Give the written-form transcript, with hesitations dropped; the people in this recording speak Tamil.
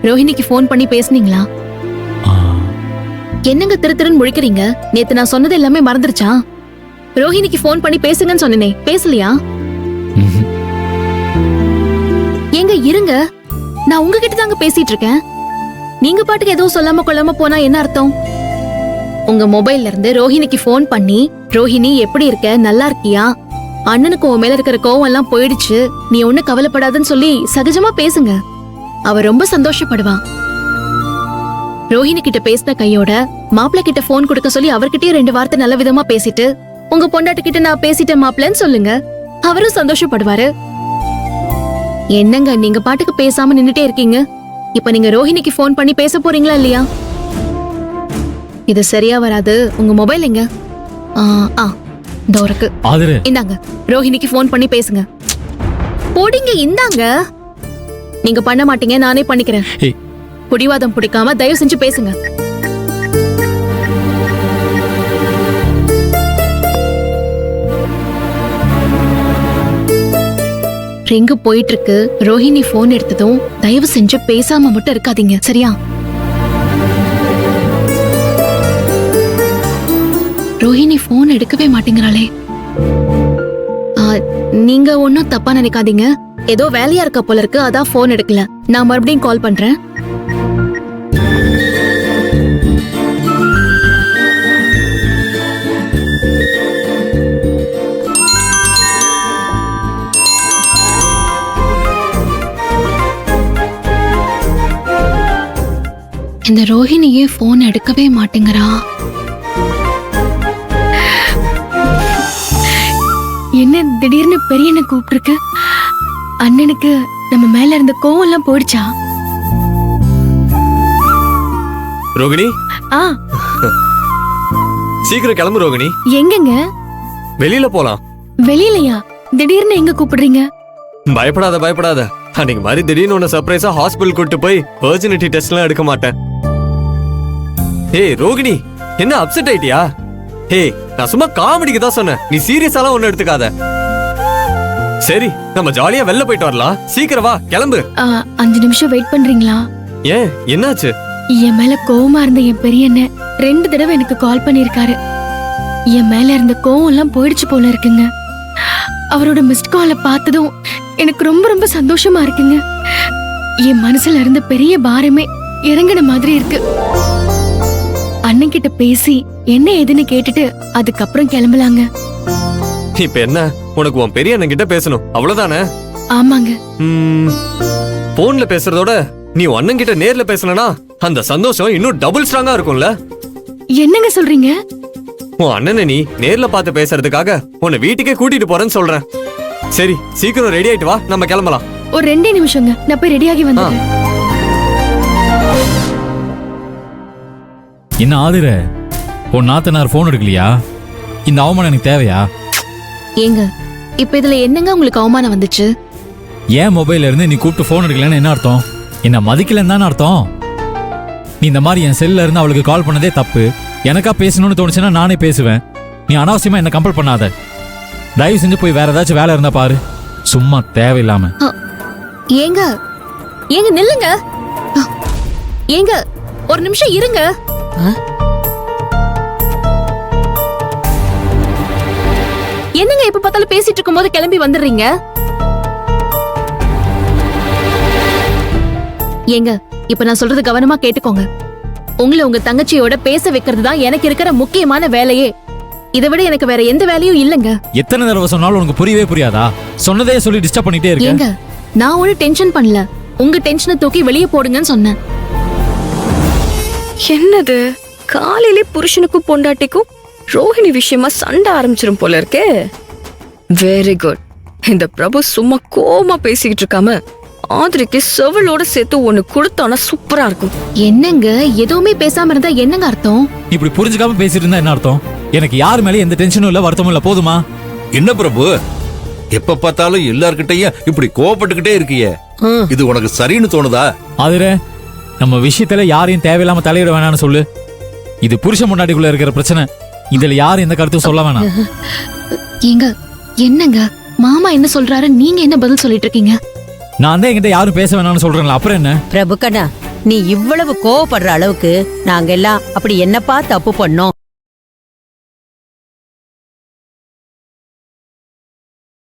ரோஹிணிக்கு ஃபோன் பண்ணி பேசுனீங்களா? என்னங்க திருன்னு முழிக்கிறீங்க? நேத்து நான் சொன்னது எல்லாமே மறந்துருச்சா? ரோஹிணிக்கு ஃபோன் பண்ணி பேசுங்கன்னு சொன்னனே, பேசலையா? ஏங்க இருங்க, நான் உங்ககிட்ட தாங்க பேசிட்டு இருக்கேன். நீங்க பாட்டுக்கு எதுவும் சொல்லாம கொள்ளாம போனா என்ன அர்த்தம்? உங்க மொபைல்ல இருந்து ரோஹிணிக்கு ஃபோன் பண்ணி, ரோஹிணி எப்படி இருக்க, நல்லா இருக்கியா, அண்ணனுக்கு உன் மேல இருக்கிற கோவம் எல்லாம் போயிடுச்சு, நீ ஒண்ணு கவலைப்படாதுன்னு சொல்லி சகஜமா பேசுங்க. அவ ரொம்ப சந்தோஷப்படுவா. ரோஹிணி கிட்ட பேசின கையோட மாப்பிள்ள கிட்ட போன் கொடுக்க சொல்லி அவர்கிட்டயே 2 வார்த்தை நல்ல விதமா பேசிட்டு, உங்க பொண்டாட்டி கிட்ட நான் பேசிட்டேன் மாப்பிள்ளன்னு சொல்லுங்க. அவரும் சந்தோஷப்படுவாரு. என்னங்க நீங்க பாட்டுக்கு பேசாம நின்னுட்டே இருக்கீங்க? இப்ப நீங்க ரோஹிணிக்கு போன் பண்ணி பேச போறீங்களா இல்லையா? இது சரியா வராது. உங்க மொபைல் எங்க? இருக்கு. இந்தாங்க, ரோஹிணிக்கு போன் பண்ணி பேசுங்க. போடிங்க, இந்தாங்க. நீங்க பண்ண மாட்டீங்க, நானே பண்ணிக்கிறேன். புடிவாதம் பிடிக்காம தயவு செஞ்சு பேசுங்க. ரிங்கு போயிட்டு இருக்கு. ரோஹிணி போன் எடுத்ததும் தயவு செஞ்சு பேசாம மட்டும் இருக்காதீங்க, சரியா? ரோஹிணி போன் எடுக்கவே மாட்டேங்கிறாளே. நீங்க ஒன்னும் தப்பா நினைக்காதீங்க. ஏதோ வேலையா இருக்க போல இருக்கு, அதான் போன் எடுக்கல. நான் மறுபடியும் கால் பண்றேன். இந்த ரோஹிணியே போன் எடுக்கவே மாட்டேங்கிறா. என்ன திடீர்னு பெரியண்ண கூப்பிட்டுருக்கு? அண்ணனுக்கு நம்ம மேல இருந்த கோவம் எல்லாம் போயிடுச்சா? ரோகிணி, சீக்கிரம் கிளம்பு ரோகிணி. எங்கங்க? வெளியில போலாம். வெளியிலயா? திடீர்னு எங்க கூப்பிடுறீங்க? பயப்படாத பயப்படாத. அன்னைக்கு மாதிரி திடீர்னு உன்னை சர்ப்ரைஸா ஹாஸ்பிடல் கூட்டு போய் வெர்ஜினிட்டி டெஸ்ட் எல்லாம் எடுக்க மாட்டேன். ஏய் ரோகிணி, என்ன அப்செட் ஆயிட்டியா? ஏய், நான் சும்மா காமெடிக்கு தான் சொன்னேன், நீ சீரியஸாலாம் ஒண்ணு எடுத்துக்காத. சரி, நம்ம ஜாலியா வெளில போயிட்டு வரலாம். சீக்கிரம் வா, கிளம்பு. 5 நிமிஷம் வெயிட் பண்றீங்களா? ஏன், என்னாச்சு? என் மேல கோவமா இருந்த என் பெரியண்ண 2 தடவை எனக்கு கால் பண்ணிருக்காரு. என் மேல இருந்த கோவம் எல்லாம் போயிடுச்சு போல இருக்குங்க. அவரோட மிஸ்ட் காலை பார்த்ததும் எனக்கு ரொம்ப ரொம்ப சந்தோஷமா இருக்குங்க. என் மனசுல இருந்த பெரிய பாரமே இறங்கின மாதிரி இருக்கு. அண்ணன் கிட்ட பேசி என்ன ஏதுன்னு கேட்டுட்டு அதுக்கப்புறம் கிளம்பலாங்க. இப்ப என்ன, உனக்கு உன் பெரிய அண்ணன் கிட்ட பேசணும், அவ்வளவுதானே? ஆமாங்க. போன்ல பேசுறதோட நீ உன் அண்ணன் கிட்ட நேர்ல பேசலனா அந்த சந்தோஷம் இன்னும் டபுள் ஸ்ட்ராங்கா இருக்கும்ல. என்னங்க சொல்றீங்க? உன் அண்ணனை நீ நேர்ல பார்த்து பேசுறதுக்காக உன்னை வீட்டுக்கே கூட்டிட்டு போறேன்னு சொல்றேன். சரி, சீக்கிரம் ரெடி ஆயிட்டு வா, நம்ம கிளம்பலாம். ஒரு 2 நிமிஷங்க, நான் போய் ரெடியாகி வந்துடுறேன். என்ன ஆதிர, உன் நாத்தனார் போன் எடுக்கலையா? இந்த அவமானம் எனக்கு தேவையா? ஏங்க இப்ப இதுல என்னங்க உங்களுக்கு அவமானம் வந்துச்சு? ஏன் மொபைல்ல இருந்து நீ கூப்பிட்டு போன் எடுக்கலன்னு என்ன அர்த்தம்? என்ன மதிக்கலன்னு தானே அர்த்தம்? நீ இந்த மாதிரி என் செல்ல இருந்து அவளுக்கு கால் பண்ணதே தப்பு. எனக்கா பேசணும்னு தோணுச்சுன்னா நானே பேசுவேன். நீ அனாவசியமா என்ன கம்பல் பண்ணாத. தயவு செஞ்சு போய் வேற ஏதாச்சும் வேலை இருந்தா பாரு, சும்மா தேவையில்லாம. ஏங்க ஏங்க நில்லுங்க. ஏங்க ஒரு நிமிஷம் இருங்க. என்னங்க இப்ப பார்த்தாலும் பேசிட்டு இருக்கும் போது கிளம்பி வந்துடுறீங்க? ஏங்க இப்ப நான் சொல்றது கவனமா கேட்டுக்கோங்க. உங்களை உங்க தங்கச்சியோட பேச வைக்கிறது தான் எனக்கு இருக்கிற முக்கியமான வேலையே. இதை விட எனக்கு வேற எந்த வேலையும் இல்லங்க. எத்தனை தடவை சொன்னாலும் உனக்கு புரியவே புரியாதா? சொன்னதே சொல்லி டிஸ்டர்ப் பண்ணிட்டே இருக்க. ஏங்க நான் ஒரு டென்ஷன் பண்ணல, உங்க டென்ஷனை தூக்கி வெளியே போடுங்கன்னு சொன்னேன். என்னது, காலையிலே புருஷனுக்கும் பொண்டாட்டிக்கும் ரோஹிணி விஷயமா சண்டை ஆரம்பிச்சிரும் போல இருக்கே. Very good. இந்த பிரபு சும்மா கோமா பேசிக்கிட்டு இருக்காம ஆதிரிக்கு செவலோட சேர்த்து ஒண்ணு கொடுத்தானா சூப்பரா இருக்கும். என்னங்க எதுவுமே பேசாம இருந்தா என்னங்க அர்த்தம்? இப்படி புரிஞ்சுக்காம பேசிட்டு இருந்தா என்ன அர்த்தம்? எனக்கு யாரு மேலே எந்த டென்ஷனும் இல்ல, வருத்தமும் இல்ல, போதுமா? என்ன பிரபு, எப்ப பார்த்தாலும் எல்லார்கிட்டயும் இப்படி கோவப்பட்டுக்கிட்டே இருக்கியே, இது உனக்கு சரின்னு தோணுதா? ஆதிர, நம்ம விஷயத்துல யாரையும் தேவையில்லாம தலையிட வேணாம்னு சொல்லு. இது புருஷன் முன்னாடிக்குள்ள இருக்கிற பிரச்சனை. இதுல யாரும் எந்த கருத்தும் சொல்ல வேணாம். ஏங்க என்னங்க, மாமா என்ன சொல்றாரு, நீங்க என்ன பதில் சொல்லிட்டு இருக்கீங்க? நான் தான் என்கிட்ட யாரும் பேச வேணாம்னு சொல்றேன்ல, அப்புறம் என்ன? பிரபு கண்ணா, நீ இவ்வளவு கோவப்படுற அளவுக்கு நாங்க எல்லாம் அப்படி என்னப்பா தப்பு பண்ணோம்?